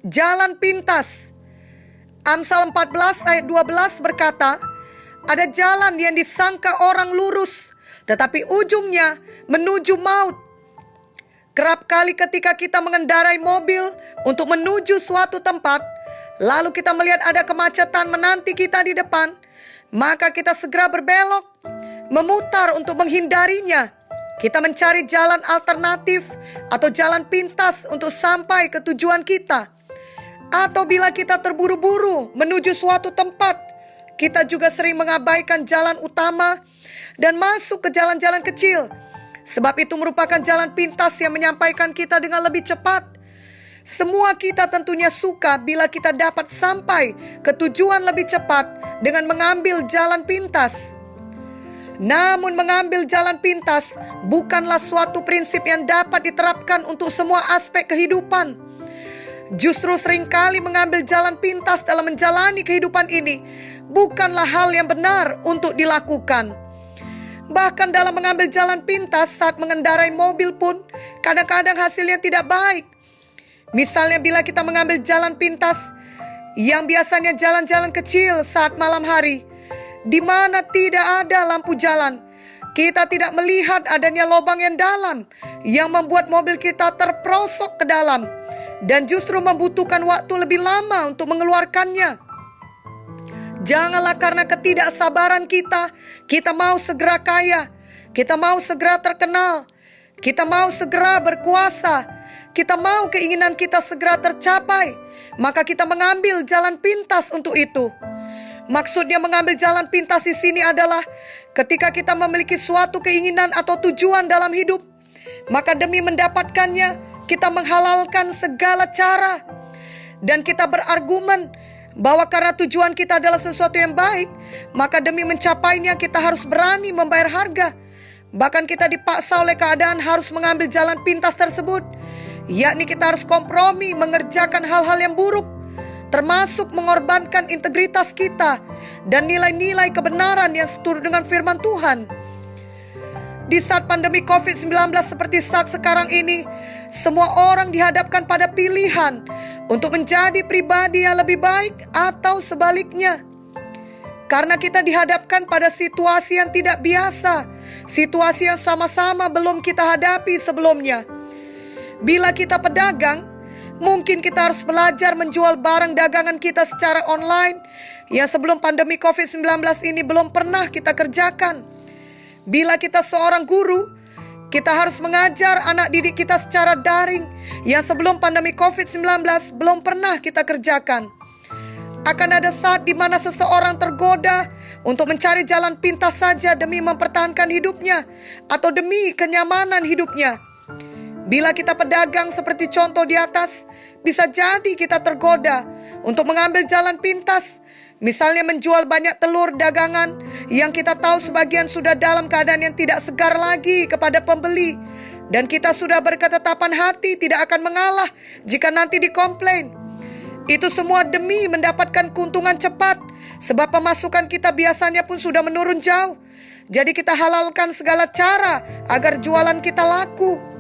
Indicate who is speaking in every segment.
Speaker 1: Jalan pintas. Amsal 14 ayat 12 berkata, ada jalan yang disangka orang lurus, tetapi ujungnya menuju maut. Kerap kali ketika kita mengendarai mobil untuk menuju suatu tempat, lalu kita melihat ada kemacetan menanti kita di depan, maka kita segera berbelok, memutar untuk menghindarinya. Kita mencari jalan alternatif atau jalan pintas untuk sampai ke tujuan kita. Atau bila kita terburu-buru menuju suatu tempat, kita juga sering mengabaikan jalan utama dan masuk ke jalan-jalan kecil. Sebab itu merupakan jalan pintas yang menyampaikan kita dengan lebih cepat. Semua kita tentunya suka bila kita dapat sampai ke tujuan lebih cepat dengan mengambil jalan pintas. Namun mengambil jalan pintas bukanlah suatu prinsip yang dapat diterapkan untuk semua aspek kehidupan. Justru seringkali mengambil jalan pintas dalam menjalani kehidupan ini bukanlah hal yang benar untuk dilakukan. Bahkan dalam mengambil jalan pintas saat mengendarai mobil pun kadang-kadang hasilnya tidak baik. Misalnya bila kita mengambil jalan pintas yang biasanya jalan-jalan kecil saat malam hari, di mana tidak ada lampu jalan, kita tidak melihat adanya lubang yang dalam yang membuat mobil kita terperosok ke dalam dan justru membutuhkan waktu lebih lama untuk mengeluarkannya. Janganlah karena ketidaksabaran kita mau segera kaya, kita mau segera terkenal, kita mau segera berkuasa, kita mau keinginan kita segera tercapai, maka kita mengambil jalan pintas untuk itu. Maksudnya mengambil jalan pintas di sini adalah ketika kita memiliki suatu keinginan atau tujuan dalam hidup, maka demi mendapatkannya kita menghalalkan segala cara dan kita berargumen bahwa karena tujuan kita adalah sesuatu yang baik, maka demi mencapainya kita harus berani membayar harga. Bahkan kita dipaksa oleh keadaan harus mengambil jalan pintas tersebut, yakni kita harus kompromi mengerjakan hal-hal yang buruk, termasuk mengorbankan integritas kita dan nilai-nilai kebenaran yang seturut dengan firman Tuhan. Di saat pandemi COVID-19 seperti saat sekarang ini, semua orang dihadapkan pada pilihan untuk menjadi pribadi yang lebih baik atau sebaliknya. Karena kita dihadapkan pada situasi yang tidak biasa, situasi yang sama-sama belum kita hadapi sebelumnya. Bila kita pedagang, mungkin kita harus belajar menjual barang dagangan kita secara online yang sebelum pandemi COVID-19 ini belum pernah kita kerjakan. Bila kita seorang guru, kita harus mengajar anak didik kita secara daring yang sebelum pandemi COVID-19 belum pernah kita kerjakan. Akan ada saat di mana seseorang tergoda untuk mencari jalan pintas saja demi mempertahankan hidupnya atau demi kenyamanan hidupnya. Bila kita pedagang seperti contoh di atas, bisa jadi kita tergoda untuk mengambil jalan pintas. Misalnya menjual banyak telur dagangan yang kita tahu sebagian sudah dalam keadaan yang tidak segar lagi kepada pembeli. Dan kita sudah berketetapan hati tidak akan mengalah jika nanti dikomplain. Itu semua demi mendapatkan keuntungan cepat, sebab pemasukan kita biasanya pun sudah menurun jauh. Jadi kita halalkan segala cara agar jualan kita laku.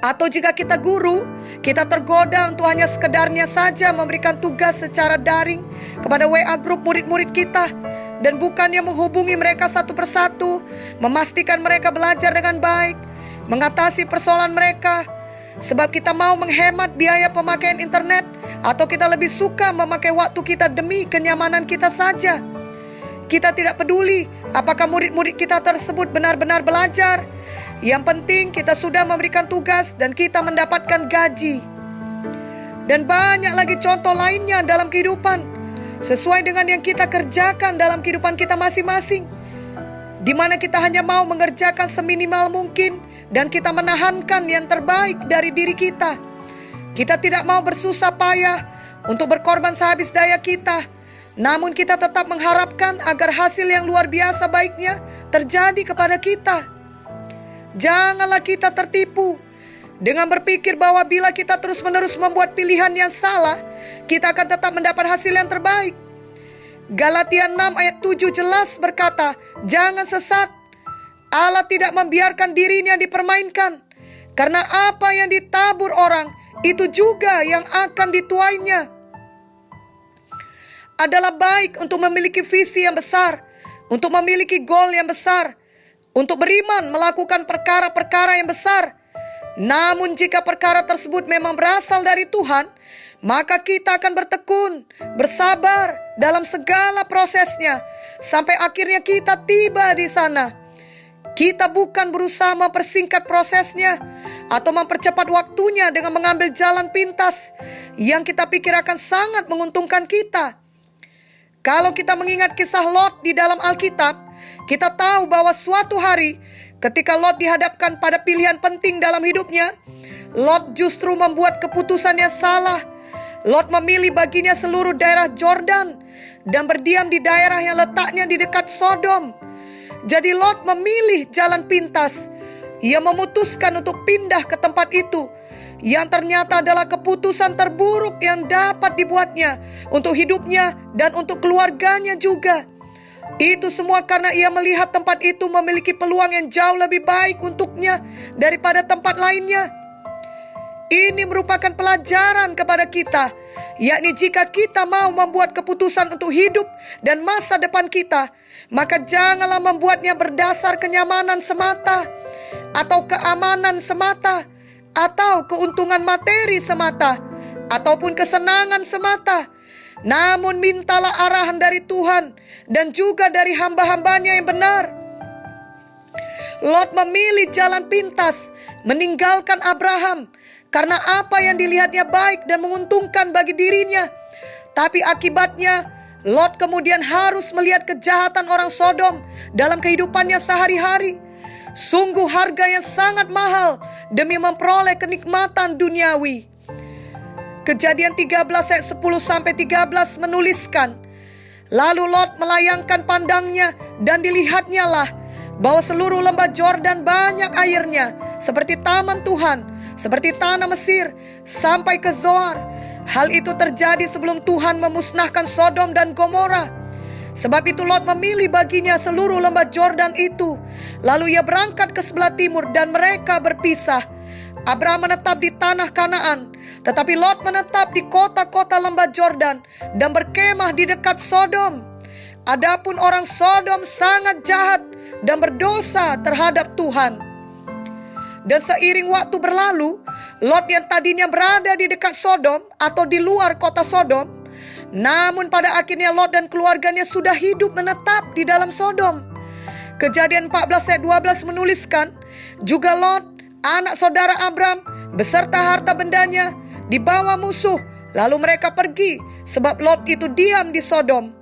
Speaker 1: Atau jika kita guru, kita tergoda untuk hanya sekedarnya saja memberikan tugas secara daring kepada WA grup murid-murid kita. Dan bukannya menghubungi mereka satu persatu, memastikan mereka belajar dengan baik, mengatasi persoalan mereka. Sebab kita mau menghemat biaya pemakaian internet, atau kita lebih suka memakai waktu kita demi kenyamanan kita saja. Kita tidak peduli apakah murid-murid kita tersebut benar-benar belajar. Yang penting kita sudah memberikan tugas dan kita mendapatkan gaji. Dan banyak lagi contoh lainnya dalam kehidupan, sesuai dengan yang kita kerjakan dalam kehidupan kita masing-masing, di mana kita hanya mau mengerjakan seminimal mungkin dan kita menahankan yang terbaik dari diri kita. Kita tidak mau bersusah payah untuk berkorban sehabis daya kita, namun kita tetap mengharapkan agar hasil yang luar biasa baiknya terjadi kepada kita. Janganlah kita tertipu dengan berpikir bahwa bila kita terus-menerus membuat pilihan yang salah, kita akan tetap mendapat hasil yang terbaik. Galatia 6 ayat 7 jelas berkata, jangan sesat. Allah tidak membiarkan dirinya dipermainkan. Karena apa yang ditabur orang, itu juga yang akan dituainya. Adalah baik untuk memiliki visi yang besar, untuk memiliki goal yang besar, untuk beriman melakukan perkara-perkara yang besar. Namun jika perkara tersebut memang berasal dari Tuhan, maka kita akan bertekun, bersabar dalam segala prosesnya, sampai akhirnya kita tiba di sana. Kita bukan berusaha mempersingkat prosesnya atau mempercepat waktunya dengan mengambil jalan pintas yang kita pikir akan sangat menguntungkan kita. Kalau kita mengingat kisah Lot di dalam Alkitab, kita tahu bahwa suatu hari ketika Lot dihadapkan pada pilihan penting dalam hidupnya, Lot justru membuat keputusan yang salah. Lot memilih baginya seluruh daerah Jordan dan berdiam di daerah yang letaknya di dekat Sodom. Jadi Lot memilih jalan pintas. Ia memutuskan untuk pindah ke tempat itu, yang ternyata adalah keputusan terburuk yang dapat dibuatnya untuk hidupnya dan untuk keluarganya juga. Itu semua karena ia melihat tempat itu memiliki peluang yang jauh lebih baik untuknya daripada tempat lainnya. Ini merupakan pelajaran kepada kita, yakni jika kita mau membuat keputusan untuk hidup dan masa depan kita, maka janganlah membuatnya berdasar kenyamanan semata, atau keamanan semata, atau keuntungan materi semata, ataupun kesenangan semata. Namun mintalah arahan dari Tuhan dan juga dari hamba-hambanya yang benar. Lot memilih jalan pintas, meninggalkan Abraham, karena apa yang dilihatnya baik dan menguntungkan bagi dirinya. Tapi akibatnya, Lot kemudian harus melihat kejahatan orang Sodom dalam kehidupannya sehari-hari. Sungguh harga yang sangat mahal demi memperoleh kenikmatan duniawi. Kejadian 13 ayat 10-13 menuliskan, lalu Lot melayangkan pandangnya dan dilihatnya lah bahwa seluruh lembah Jordan banyak airnya, seperti taman Tuhan, seperti tanah Mesir, sampai ke Zoar. Hal itu terjadi sebelum Tuhan memusnahkan Sodom dan Gomora. Sebab itu Lot memilih baginya seluruh lembah Jordan itu. Lalu ia berangkat ke sebelah timur dan mereka berpisah. Abraham menetap di tanah Kanaan, tetapi Lot menetap di kota-kota lembah Jordan dan berkemah di dekat Sodom. Adapun orang Sodom sangat jahat dan berdosa terhadap Tuhan. Dan seiring waktu berlalu, Lot yang tadinya berada di dekat Sodom atau di luar kota Sodom, namun pada akhirnya Lot dan keluarganya sudah hidup menetap di dalam Sodom. Kejadian 14 ayat 12 menuliskan, juga Lot, anak saudara Abram, beserta harta bendanya, dibawa musuh, lalu mereka pergi, sebab Lot itu diam di Sodom.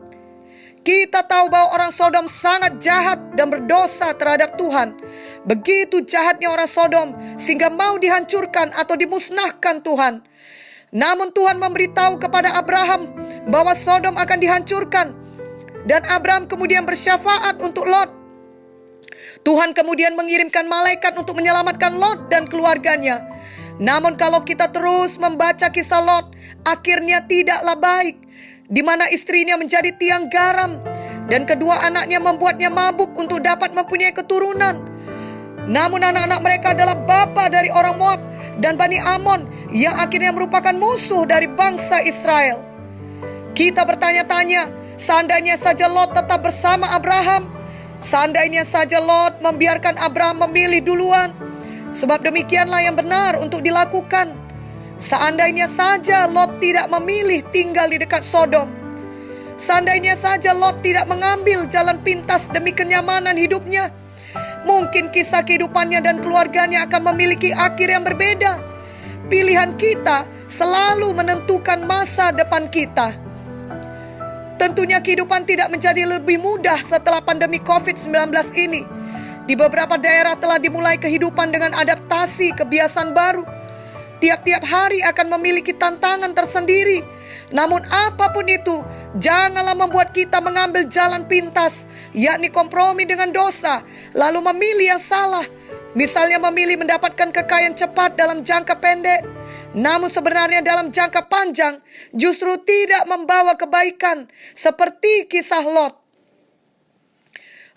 Speaker 1: Kita tahu bahwa orang Sodom sangat jahat dan berdosa terhadap Tuhan. Begitu jahatnya orang Sodom sehingga mau dihancurkan atau dimusnahkan Tuhan. Namun Tuhan memberitahu kepada Abraham bahwa Sodom akan dihancurkan. Dan Abraham kemudian bersyafaat untuk Lot. Tuhan kemudian mengirimkan malaikat untuk menyelamatkan Lot dan keluarganya. Namun kalau kita terus membaca kisah Lot, akhirnya tidaklah baik, di mana istrinya menjadi tiang garam dan kedua anaknya membuatnya mabuk untuk dapat mempunyai keturunan. Namun anak-anak mereka adalah bapa dari orang Moab dan Bani Amon yang akhirnya merupakan musuh dari bangsa Israel. Kita bertanya-tanya, seandainya saja Lot tetap bersama Abraham, seandainya saja Lot membiarkan Abraham memilih duluan, sebab demikianlah yang benar untuk dilakukan. Seandainya saja Lot tidak memilih tinggal di dekat Sodom, seandainya saja Lot tidak mengambil jalan pintas demi kenyamanan hidupnya, mungkin kisah kehidupannya dan keluarganya akan memiliki akhir yang berbeda. Pilihan kita selalu menentukan masa depan kita. Tentunya kehidupan tidak menjadi lebih mudah setelah pandemi COVID-19 ini. Di beberapa daerah telah dimulai kehidupan dengan adaptasi kebiasaan baru. Tiap-tiap hari akan memiliki tantangan tersendiri. Namun apapun itu, janganlah membuat kita mengambil jalan pintas, yakni kompromi dengan dosa, lalu memilih yang salah. Misalnya memilih mendapatkan kekayaan cepat dalam jangka pendek, namun sebenarnya dalam jangka panjang justru tidak membawa kebaikan, seperti kisah Lot.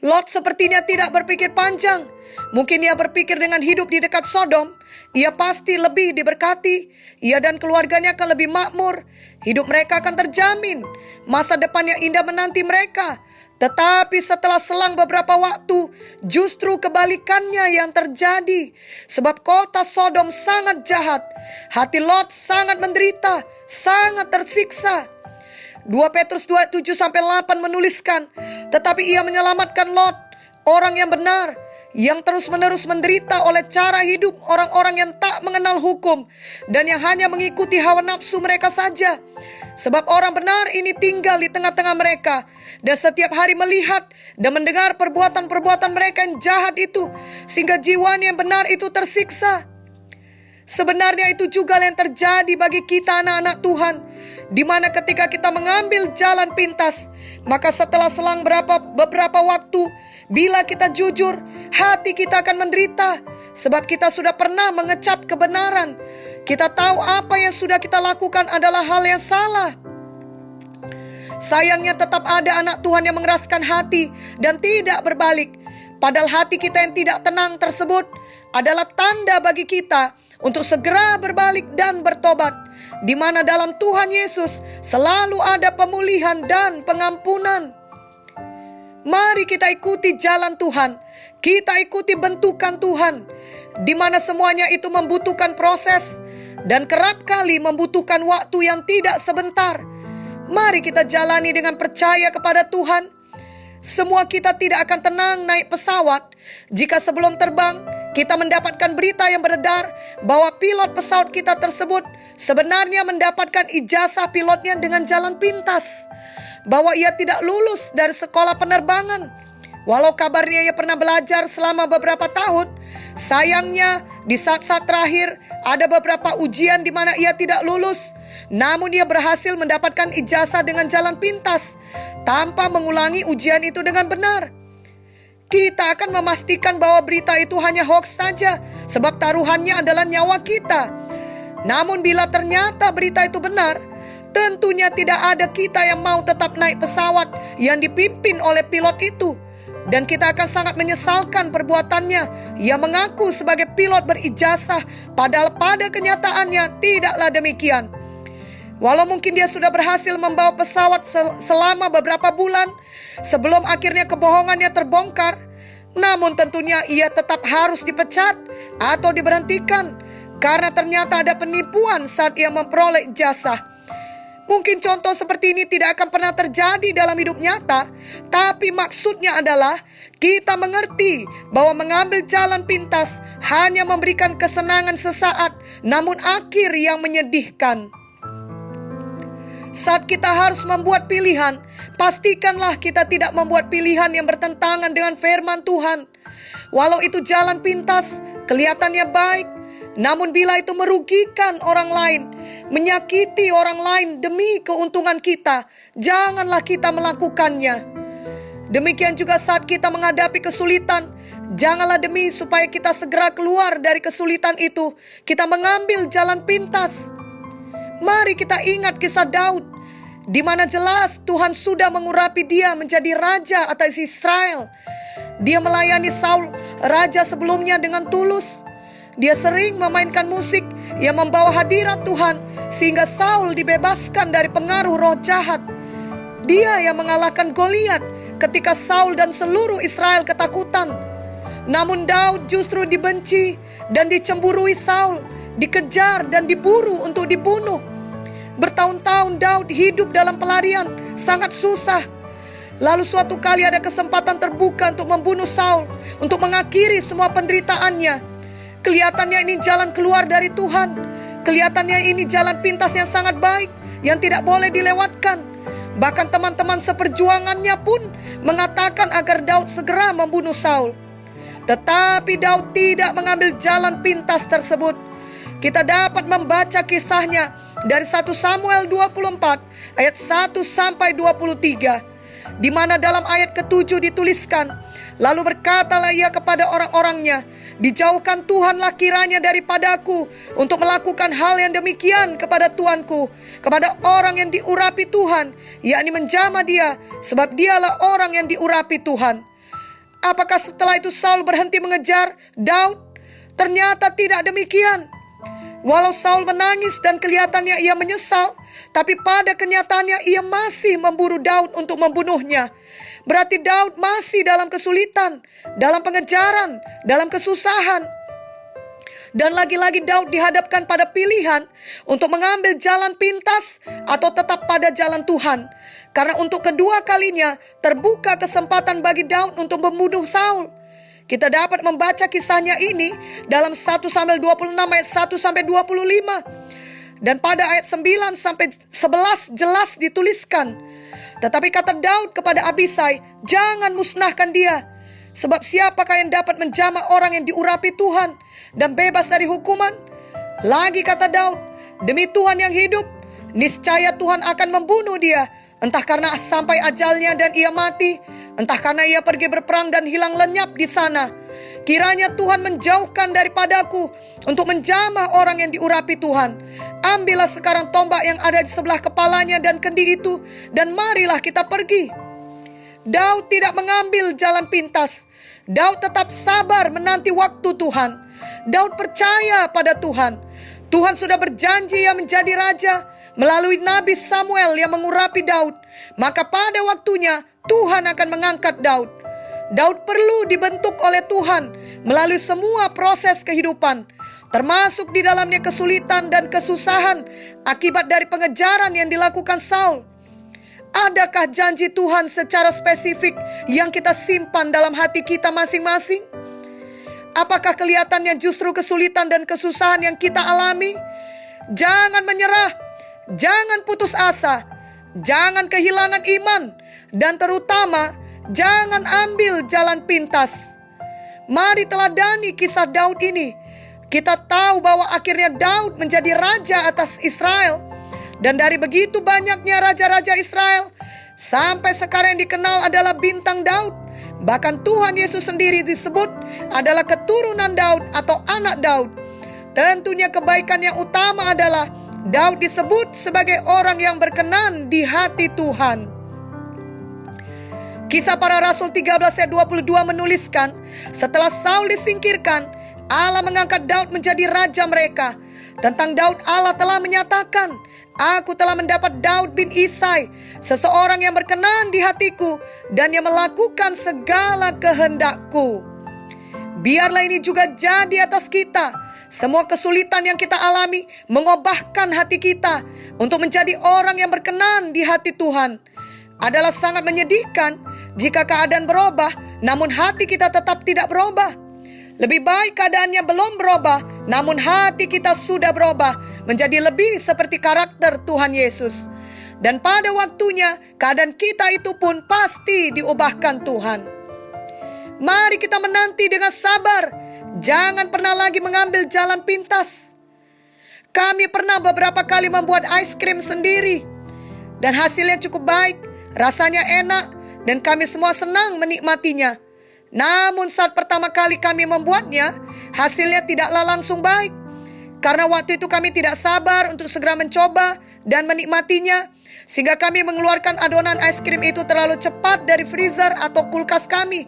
Speaker 1: Lot sepertinya tidak berpikir panjang. Mungkin ia berpikir dengan hidup di dekat Sodom, ia pasti lebih diberkati. Ia dan keluarganya akan lebih makmur. Hidup mereka akan terjamin. Masa depan yang indah menanti mereka. Tetapi setelah selang beberapa waktu, justru kebalikannya yang terjadi. Sebab kota Sodom sangat jahat. Hati Lot sangat menderita, sangat tersiksa. 2 Petrus 2:7-8 menuliskan, tetapi ia menyelamatkan Lot, orang yang benar, yang terus-menerus menderita oleh cara hidup orang-orang yang tak mengenal hukum dan yang hanya mengikuti hawa nafsu mereka saja. Sebab orang benar ini tinggal di tengah-tengah mereka dan setiap hari melihat dan mendengar perbuatan-perbuatan mereka yang jahat itu, sehingga jiwanya yang benar itu tersiksa. Sebenarnya itu juga yang terjadi bagi kita anak-anak Tuhan, di mana ketika kita mengambil jalan pintas, maka setelah selang beberapa waktu, bila kita jujur, hati kita akan menderita. Sebab kita sudah pernah mengecap kebenaran. Kita tahu apa yang sudah kita lakukan adalah hal yang salah. Sayangnya tetap ada anak Tuhan yang mengeraskan hati dan tidak berbalik. Padahal hati kita yang tidak tenang tersebut adalah tanda bagi kita untuk segera berbalik dan bertobat, di mana dalam Tuhan Yesus selalu ada pemulihan dan pengampunan. Mari kita ikuti jalan Tuhan, kita ikuti bentukan Tuhan, di mana semuanya itu membutuhkan proses dan kerap kali membutuhkan waktu yang tidak sebentar. Mari kita jalani dengan percaya kepada Tuhan. Semua kita tidak akan tenang naik pesawat jika sebelum terbang kita mendapatkan berita yang beredar bahwa pilot pesawat kita tersebut sebenarnya mendapatkan ijazah pilotnya dengan jalan pintas, bahwa ia tidak lulus dari sekolah penerbangan. Walau kabarnya ia pernah belajar selama beberapa tahun, sayangnya di saat-saat terakhir ada beberapa ujian di mana ia tidak lulus. Namun ia berhasil mendapatkan ijazah dengan jalan pintas tanpa mengulangi ujian itu dengan benar. Kita akan memastikan bahwa berita itu hanya hoax saja, sebab taruhannya adalah nyawa kita. Namun bila ternyata berita itu benar, tentunya tidak ada kita yang mau tetap naik pesawat yang dipimpin oleh pilot itu. Dan kita akan sangat menyesalkan perbuatannya yang mengaku sebagai pilot berijazah, padahal pada kenyataannya tidaklah demikian. Walau mungkin dia sudah berhasil membawa pesawat selama beberapa bulan sebelum akhirnya kebohongannya terbongkar, namun tentunya ia tetap harus dipecat atau diberhentikan karena ternyata ada penipuan saat ia memperoleh ijazah. Mungkin contoh seperti ini tidak akan pernah terjadi dalam hidup nyata, tapi maksudnya adalah kita mengerti bahwa mengambil jalan pintas hanya memberikan kesenangan sesaat, namun akhir yang menyedihkan. Saat kita harus membuat pilihan, pastikanlah kita tidak membuat pilihan yang bertentangan dengan firman Tuhan. Walau itu jalan pintas, kelihatannya baik, namun bila itu merugikan orang lain, menyakiti orang lain demi keuntungan kita, janganlah kita melakukannya. Demikian juga saat kita menghadapi kesulitan, janganlah demi supaya kita segera keluar dari kesulitan itu, kita mengambil jalan pintas. Mari kita ingat kisah Daud, di mana jelas Tuhan sudah mengurapi dia menjadi raja atas Israel. Dia melayani Saul, raja sebelumnya, dengan tulus. Dia sering memainkan musik yang membawa hadirat Tuhan, sehingga Saul dibebaskan dari pengaruh roh jahat. Dia yang mengalahkan Goliat ketika Saul dan seluruh Israel ketakutan. Namun Daud justru dibenci dan dicemburui Saul, dikejar dan diburu untuk dibunuh. Bertahun-tahun Daud hidup dalam pelarian, sangat susah. Lalu suatu kali ada kesempatan terbuka untuk membunuh Saul, untuk mengakhiri semua penderitaannya. Kelihatannya ini jalan keluar dari Tuhan. Kelihatannya ini jalan pintas yang sangat baik, yang tidak boleh dilewatkan. Bahkan teman-teman seperjuangannya pun mengatakan agar Daud segera membunuh Saul. Tetapi Daud tidak mengambil jalan pintas tersebut. Kita dapat membaca kisahnya dari 1 Samuel 24 ayat 1 sampai 23. Di mana dalam ayat ke-7 dituliskan, lalu berkatalah ia kepada orang-orangnya, dijauhkan Tuhanlah kiranya daripadaku untuk melakukan hal yang demikian kepada tuanku, kepada orang yang diurapi Tuhan, yakni menjamah dia, sebab dialah orang yang diurapi Tuhan. Apakah setelah itu Saul berhenti mengejar Daud? Ternyata tidak demikian. Walau Saul menangis dan kelihatannya ia menyesal, tapi pada kenyataannya ia masih memburu Daud untuk membunuhnya. Berarti Daud masih dalam kesulitan, dalam pengejaran, dalam kesusahan. Dan lagi-lagi Daud dihadapkan pada pilihan untuk mengambil jalan pintas atau tetap pada jalan Tuhan. Karena untuk kedua kalinya terbuka kesempatan bagi Daud untuk membunuh Saul. Kita dapat membaca kisahnya ini dalam 1 Samuel 26 ayat 1 sampai 25. Dan pada ayat 9 sampai 11 jelas dituliskan, tetapi kata Daud kepada Abisai, jangan musnahkan dia. Sebab siapakah yang dapat menjamah orang yang diurapi Tuhan dan bebas dari hukuman? Lagi kata Daud, demi Tuhan yang hidup, niscaya Tuhan akan membunuh dia. Entah karena sampai ajalnya dan ia mati, entah karena ia pergi berperang dan hilang lenyap di sana. Kiranya Tuhan menjauhkan daripadaku untuk menjamah orang yang diurapi Tuhan. Ambillah sekarang tombak yang ada di sebelah kepalanya dan kendi itu, dan marilah kita pergi. Daud tidak mengambil jalan pintas. Daud tetap sabar menanti waktu Tuhan. Daud percaya pada Tuhan. Tuhan sudah berjanji ia menjadi raja melalui Nabi Samuel yang mengurapi Daud. Maka pada waktunya Tuhan akan mengangkat Daud. Daud perlu dibentuk oleh Tuhan melalui semua proses kehidupan, termasuk di dalamnya kesulitan dan kesusahan akibat dari pengejaran yang dilakukan Saul. Adakah janji Tuhan secara spesifik yang kita simpan dalam hati kita masing-masing? Apakah kelihatannya justru kesulitan dan kesusahan yang kita alami? Jangan menyerah, jangan putus asa, jangan kehilangan iman, dan terutama jangan ambil jalan pintas. Mari teladani kisah Daud ini. Kita tahu bahwa akhirnya Daud menjadi raja atas Israel. Dan dari begitu banyaknya raja-raja Israel, sampai sekarang yang dikenal adalah bintang Daud. Bahkan Tuhan Yesus sendiri disebut adalah keturunan Daud atau anak Daud. Tentunya kebaikan yang utama adalah Daud disebut sebagai orang yang berkenan di hati Tuhan. Kisah Para Rasul 13 ayat 22 menuliskan, setelah Saul disingkirkan, Allah mengangkat Daud menjadi raja mereka. Tentang Daud Allah telah menyatakan, aku telah mendapat Daud bin Isai, seseorang yang berkenan di hatiku dan yang melakukan segala kehendakku. Biarlah ini juga jadi atas kita. Semua kesulitan yang kita alami mengubahkan hati kita untuk menjadi orang yang berkenan di hati Tuhan. Adalah sangat menyedihkan jika keadaan berubah, namun hati kita tetap tidak berubah. Lebih baik keadaannya belum berubah, namun hati kita sudah berubah menjadi lebih seperti karakter Tuhan Yesus. Dan pada waktunya, keadaan kita itu pun pasti diubahkan Tuhan. Mari kita menanti dengan sabar. Jangan pernah lagi mengambil jalan pintas. Kami pernah beberapa kali membuat ice cream sendiri. Dan hasilnya cukup baik, rasanya enak, dan kami semua senang menikmatinya. Namun saat pertama kali kami membuatnya, hasilnya tidaklah langsung baik. Karena waktu itu kami tidak sabar untuk segera mencoba dan menikmatinya, sehingga kami mengeluarkan adonan es krim itu terlalu cepat dari freezer atau kulkas kami.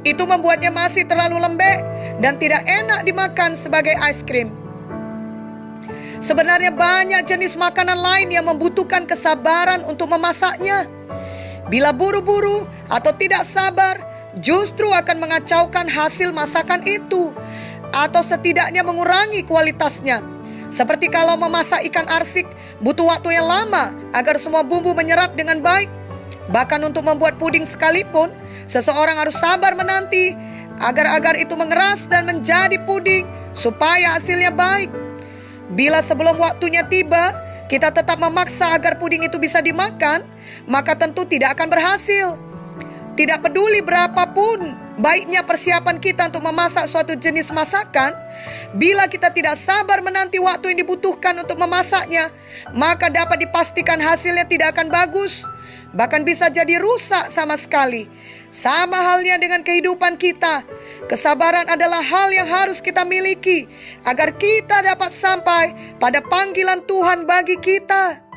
Speaker 1: Itu membuatnya masih terlalu lembek dan tidak enak dimakan sebagai es krim. Sebenarnya banyak jenis makanan lain yang membutuhkan kesabaran untuk memasaknya. Bila buru-buru atau tidak sabar, justru akan mengacaukan hasil masakan itu, atau setidaknya mengurangi kualitasnya. Seperti kalau memasak ikan arsik, butuh waktu yang lama agar semua bumbu menyerap dengan baik. Bahkan untuk membuat puding sekalipun, seseorang harus sabar menanti agar itu mengeras dan menjadi puding supaya hasilnya baik. Bila sebelum waktunya tiba, kita tetap memaksa agar puding itu bisa dimakan, maka tentu tidak akan berhasil. Tidak peduli berapapun baiknya persiapan kita untuk memasak suatu jenis masakan, bila kita tidak sabar menanti waktu yang dibutuhkan untuk memasaknya, maka dapat dipastikan hasilnya tidak akan bagus, bahkan bisa jadi rusak sama sekali. Sama halnya dengan kehidupan kita, kesabaran adalah hal yang harus kita miliki agar kita dapat sampai pada panggilan Tuhan bagi kita.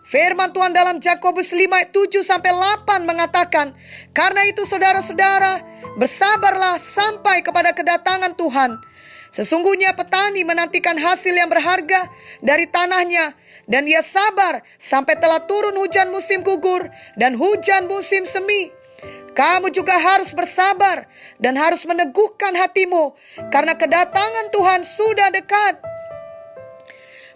Speaker 1: Firman Tuhan dalam Yakobus 5 ayat 7-8 mengatakan, karena itu saudara-saudara, bersabarlah sampai kepada kedatangan Tuhan. Sesungguhnya petani menantikan hasil yang berharga dari tanahnya, dan ia sabar sampai telah turun hujan musim gugur dan hujan musim semi. Kamu juga harus bersabar dan harus meneguhkan hatimu, karena kedatangan Tuhan sudah dekat.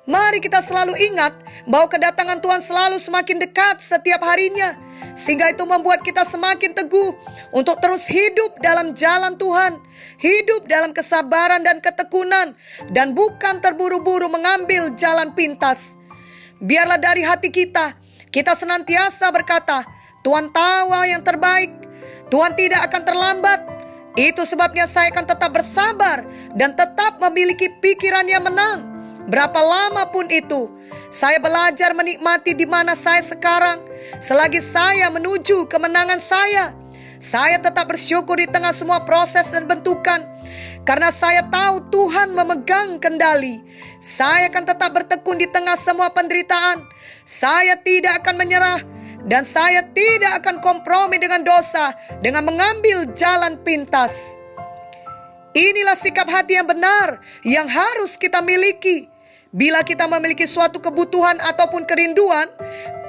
Speaker 1: Mari kita selalu ingat bahwa kedatangan Tuhan selalu semakin dekat setiap harinya, sehingga itu membuat kita semakin teguh untuk terus hidup dalam jalan Tuhan, hidup dalam kesabaran dan ketekunan, dan bukan terburu-buru mengambil jalan pintas. Biarlah dari hati kita senantiasa berkata, Tuhan tahu yang terbaik, Tuhan tidak akan terlambat. Itu sebabnya saya akan tetap bersabar dan tetap memiliki pikiran yang menang. Berapa lama pun itu, saya belajar menikmati di mana saya sekarang. Selagi saya menuju kemenangan saya tetap bersyukur di tengah semua proses dan bentukan. Karena saya tahu Tuhan memegang kendali. Saya akan tetap bertekun di tengah semua penderitaan. Saya tidak akan menyerah. Dan saya tidak akan kompromi dengan dosa dengan mengambil jalan pintas. Inilah sikap hati yang benar yang harus kita miliki. Bila kita memiliki suatu kebutuhan ataupun kerinduan,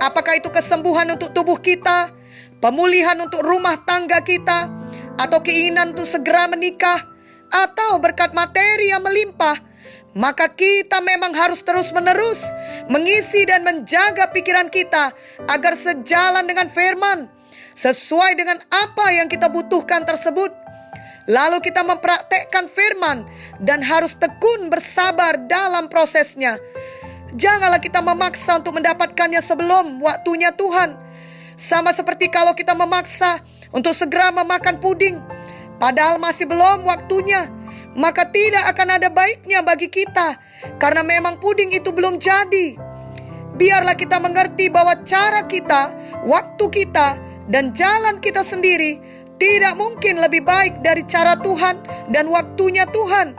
Speaker 1: apakah itu kesembuhan untuk tubuh kita, pemulihan untuk rumah tangga kita, atau keinginan untuk segera menikah, atau berkat materi yang melimpah, maka kita memang harus terus-menerus mengisi dan menjaga pikiran kita agar sejalan dengan firman, sesuai dengan apa yang kita butuhkan tersebut. Lalu kita mempraktekkan firman dan harus tekun bersabar dalam prosesnya. Janganlah kita memaksa untuk mendapatkannya sebelum waktunya Tuhan. Sama seperti kalau kita memaksa untuk segera memakan puding, padahal masih belum waktunya, maka tidak akan ada baiknya bagi kita, karena memang puding itu belum jadi. Biarlah kita mengerti bahwa cara kita, waktu kita, dan jalan kita sendiri tidak mungkin lebih baik dari cara Tuhan dan waktunya Tuhan.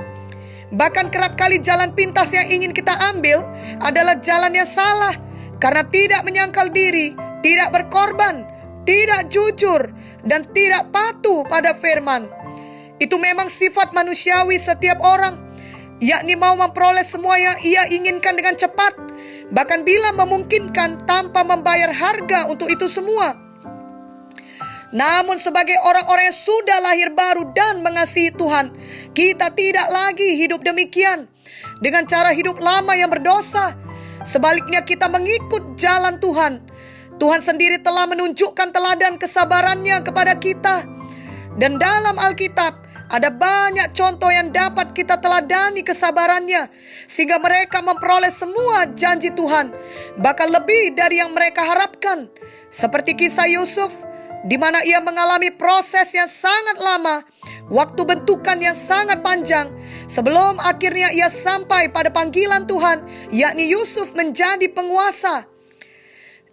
Speaker 1: Bahkan kerap kali jalan pintas yang ingin kita ambil adalah jalan yang salah, karena tidak menyangkal diri, tidak berkorban, tidak jujur, dan tidak patuh pada firman. Itu memang sifat manusiawi setiap orang, yakni mau memperoleh semua yang ia inginkan dengan cepat, bahkan bila memungkinkan tanpa membayar harga untuk itu semua. Namun sebagai orang-orang yang sudah lahir baru dan mengasihi Tuhan, kita tidak lagi hidup demikian dengan cara hidup lama yang berdosa. Sebaliknya kita mengikut jalan Tuhan. Tuhan sendiri telah menunjukkan teladan kesabarannya kepada kita. Dan dalam Alkitab ada banyak contoh yang dapat kita teladani kesabarannya, sehingga mereka memperoleh semua janji Tuhan, bahkan lebih dari yang mereka harapkan. Seperti kisah Yusuf, di mana ia mengalami proses yang sangat lama, waktu bentukan yang sangat panjang, sebelum akhirnya ia sampai pada panggilan Tuhan, yakni Yusuf menjadi penguasa.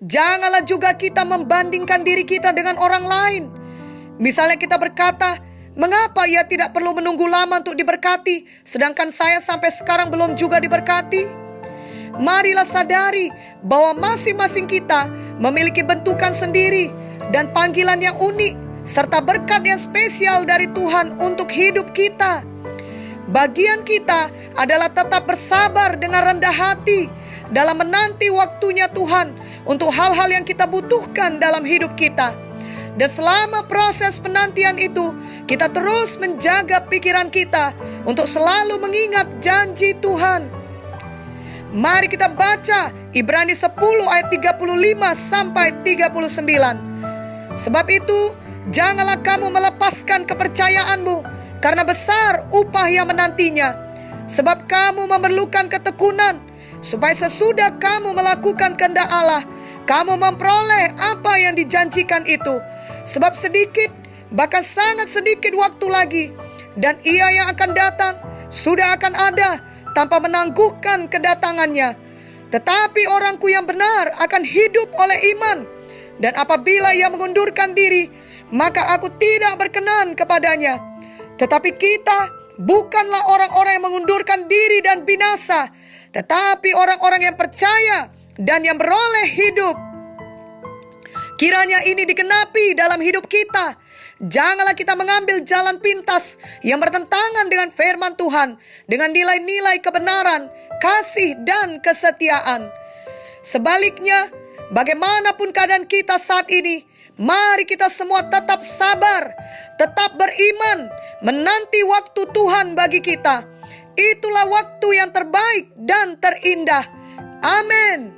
Speaker 1: Janganlah juga kita membandingkan diri kita dengan orang lain. Misalnya kita berkata, mengapa ia tidak perlu menunggu lama untuk diberkati, sedangkan saya sampai sekarang belum juga diberkati? Marilah sadari bahwa masing-masing kita memiliki bentukan sendiri dan panggilan yang unik, serta berkat yang spesial dari Tuhan untuk hidup kita. Bagian kita adalah tetap bersabar dengan rendah hati dalam menanti waktunya Tuhan untuk hal-hal yang kita butuhkan dalam hidup kita. Dan selama proses penantian itu, kita terus menjaga pikiran kita untuk selalu mengingat janji Tuhan. Mari kita baca Ibrani 10 ayat 35-39. Sebab itu, janganlah kamu melepaskan kepercayaanmu, karena besar upah yang menantinya. Sebab kamu memerlukan ketekunan, supaya sesudah kamu melakukan kehendak Allah, kamu memperoleh apa yang dijanjikan itu. Sebab sedikit, bahkan sangat sedikit waktu lagi, dan ia yang akan datang sudah akan ada tanpa menangguhkan kedatangannya. Tetapi orangku yang benar akan hidup oleh iman. Dan apabila ia mengundurkan diri, maka aku tidak berkenan kepadanya. Tetapi kita bukanlah orang-orang yang mengundurkan diri dan binasa, tetapi orang-orang yang percaya dan yang beroleh hidup. Kiranya ini digenapi dalam hidup kita. Janganlah kita mengambil jalan pintas yang bertentangan dengan firman Tuhan, dengan nilai-nilai kebenaran, kasih, dan kesetiaan. Sebaliknya, bagaimanapun keadaan kita saat ini, mari kita semua tetap sabar, tetap beriman, menanti waktu Tuhan bagi kita. Itulah waktu yang terbaik dan terindah. Amin.